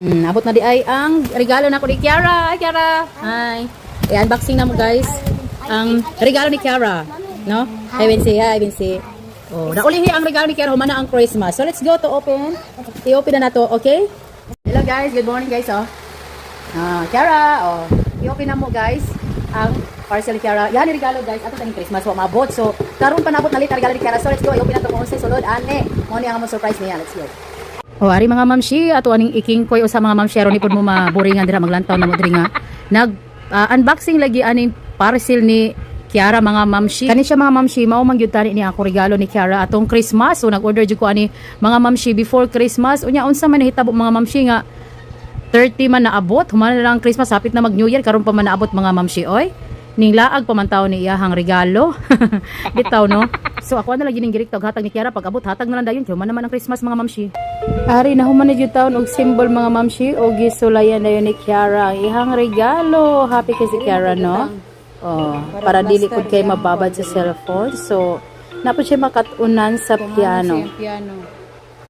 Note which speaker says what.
Speaker 1: Abot na di ay ang regalo na ko ni Kiara. Hi, Kiara. Hi. I-unboxing na mo, guys. Ang regalo ni Kiara. No? Hi, Vinci. Hi, Vinci. Oh, naulihi ang regalo ni Kiara. Humana ang Christmas. So, let's go to open. I-open na to, okay? Hello, guys. Good morning, guys. Oh. Kiara. Oh. I-open na mo, guys. Ang parcel ni Kiara. Yan, regalo, guys. Ato sa Christmas. Wa mabot. So, karon pa nabot na lit ang regalo ni Kiara. So, let's go. I-open na to kung unsay sulod. Ane. Mo ni ang surprise niya. Let's go. O, ari mga mamshi, ato aning iking koy o sa mga mamshi, aron ipod mo maburingan dira maglantaw na mo diri nga. Unboxing lagi aning parcel ni Kiara mga mamshi. Kani siya mga mamshi, mao man gyud tani ni ako regalo ni Kiara atong Christmas. So nag-order jud ko ani mga mamshi before Christmas. Unya unsa man nahitabo mga mamshi nga 30 man naabot, humana na lang ang Christmas, hapit na mag New Year, karon pa man naabot mga mamshi oy. Ning laag pa man taw ni iyahang regalo. Bitaw no. So ako na lagi ning girik tawag hatag ni Kiara pag abot hatag na lang dayon human naman ang Christmas mga mamshi. Ari na human na jud taon og symbol mga mamshi og gisulayan dayon ni Kiara ang iyahang regalo. Happy kay si Kiara no. Oh, para dili pud kay mababad sa cellphone. So napud siya makatunan sa piano.